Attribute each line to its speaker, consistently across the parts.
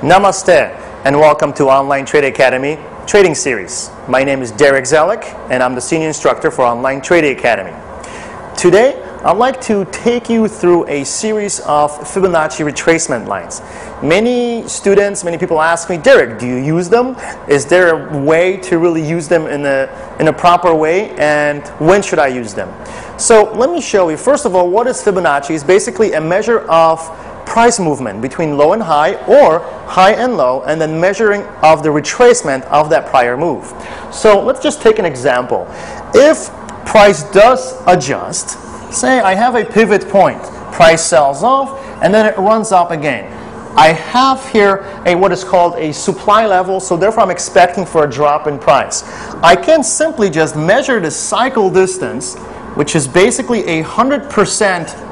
Speaker 1: Namaste and welcome to Online Trade Academy Trading Series. My name is Derek Zelick and I'm the Senior Instructor for Online Trade Academy. Today, I'd like to take you through a series of Fibonacci retracement lines. Many students, many people ask me, Derek, do you use them? Is there a way to really use them in a proper way? And when should I use them? So let me show you. First of all, what is Fibonacci? It's basically a measure of price movement between low and high or high and low, and then measuring of the retracement of that prior move. So let's just take an example. If price does adjust, say I have a pivot point, price sells off and then it runs up again. I have here what is called a supply level, so therefore I'm expecting for a drop in price. I can simply just measure the cycle distance, which is basically 100%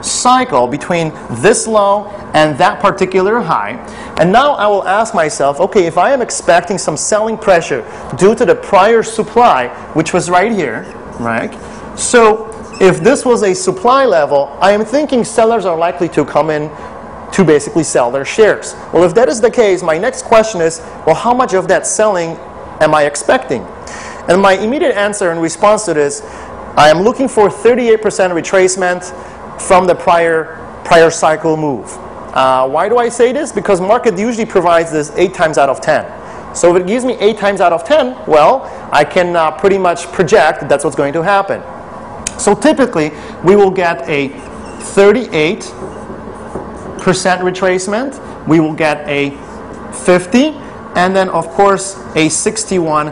Speaker 1: cycle between this low and that particular high. And now I will ask myself, okay, if I am expecting some selling pressure due to the prior supply, which was right here, right? So if this was a supply level, I am thinking sellers are likely to come in to basically sell their shares. Well, if that is the case, my next question is, well, how much of that selling am I expecting? And my immediate answer in response to this, I am looking for 38% retracement from the prior cycle move. Why do I say this? Because market usually provides this 8 times out of 10. So if it gives me 8 times out of 10, well, I can pretty much project that that's what's going to happen. So typically, we will get a 38% retracement, we will get a 50, and then of course a 61%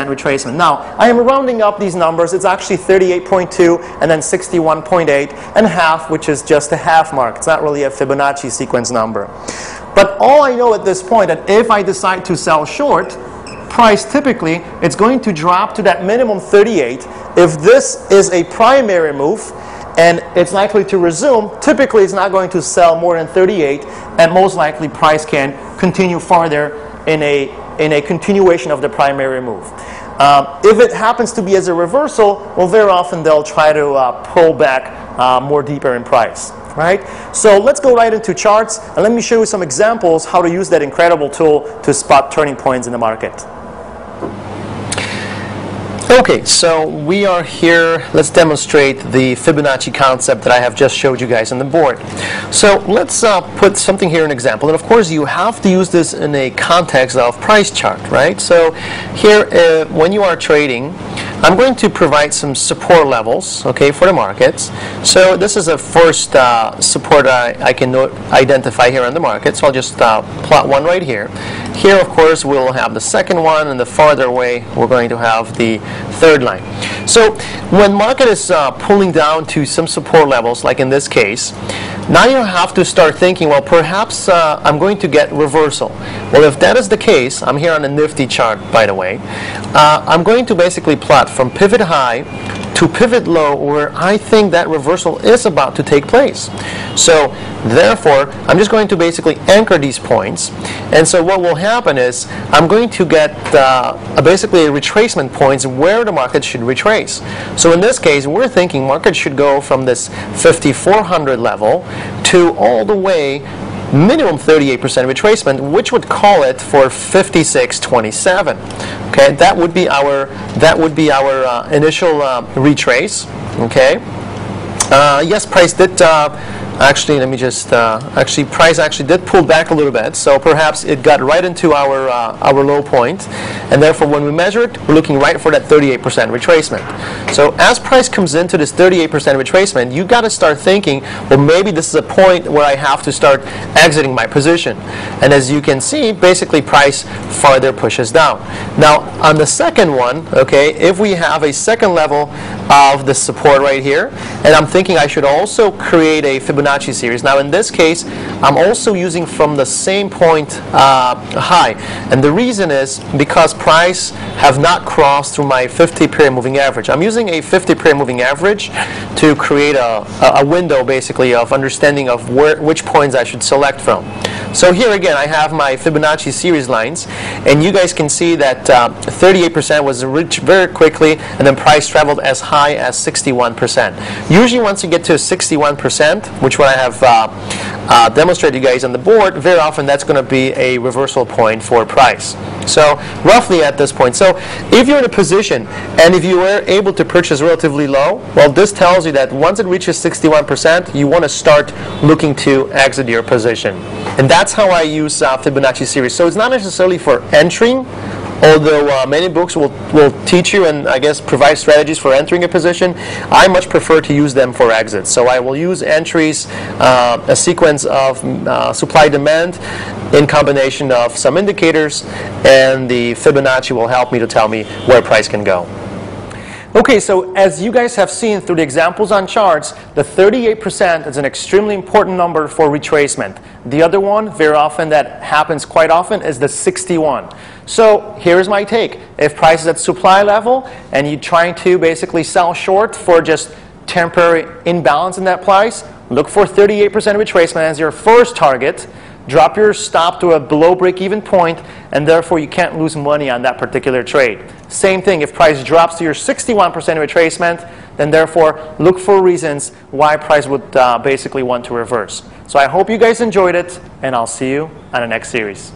Speaker 1: retracement. Now, I am rounding up these numbers. It's actually 38.2 and then 61.8 and half, which is just a half mark. It's not really a Fibonacci sequence number. But all I know at this point that if I decide to sell short, price typically, it's going to drop to that minimum 38. If this is a primary move and it's likely to resume, typically it's not going to sell more than 38, and most likely price can continue farther in a continuation of the primary move. If it happens to be as a reversal, well, very often they'll try to pull back more deeper in price, right? So let's go right into charts, and let me show you some examples how to use that incredible tool to spot turning points in the market. Okay, so we are here. Let's demonstrate the Fibonacci concept that I have just showed you guys on the board. So let's put something here, an example. And of course, you have to use this in a context of price chart, right? So here, when you are trading, I'm going to provide some support levels, okay, for the markets. So this is a first support I can identify here on the market. So I'll just plot one right here. Here, of course, we'll have the second one, and the farther away, we're going to have the third line. So when market is pulling down to some support levels, like in this case, now you have to start thinking, well, perhaps I'm going to get reversal. Well, if that is the case, I'm here on a Nifty chart, by the way, I'm going to basically plot from pivot high to pivot low where I think that reversal is about to take place. So therefore, I'm just going to basically anchor these points. And so what will happen is I'm going to get basically a retracement points where the market should retrace. So in this case, we're thinking market should go from this 5,400 level to all the way minimum 38% retracement, which would call it for 56.27. Okay, that would be our initial retrace. Okay, yes, price did. Actually, let me just. Price actually did pull back a little bit, so perhaps it got right into our low point, and therefore, when we measure it, we're looking right for that 38% retracement. So, as price comes into this 38% retracement, you got to start thinking, well, maybe this is a point where I have to start exiting my position. And as you can see, basically, price farther pushes down. Now, on the second one, okay, if we have a second level of the support right here, and I'm thinking I should also create a Fibonacci series. Now in this case, I'm also using from the same point high, and the reason is because price have not crossed through my 50-period moving average. I'm using a 50-period moving average to create a window basically of understanding of which points I should select from. So here again, I have my Fibonacci series lines, and you guys can see that 38% was reached very quickly, and then price traveled as high as 61%. Usually once you get to 61%, which what I have demonstrated you guys on the board, very often that's going to be a reversal point for price. So roughly at this point. So if you're in a position and if you were able to purchase relatively low, well, this tells you that once it reaches 61%, you want to start looking to exit your position. And that's how I use Fibonacci series. So it's not necessarily for entering, although many books will teach you and I guess provide strategies for entering a position. I much prefer to use them for exits. So I will use entries, a sequence of supply-demand in combination of some indicators, and the Fibonacci will help me to tell me where price can go. Okay, so as you guys have seen through the examples on charts, the 38% is an extremely important number for retracement. The other one, very often that happens quite often, is the 61. So here's my take. If price is at supply level and you're trying to basically sell short for just temporary imbalance in that price, look for 38% retracement as your first target. Drop your stop to a below break-even point, and therefore you can't lose money on that particular trade. Same thing, if price drops to your 61% retracement, then therefore look for reasons why price would basically want to reverse. So I hope you guys enjoyed it, and I'll see you on the next series.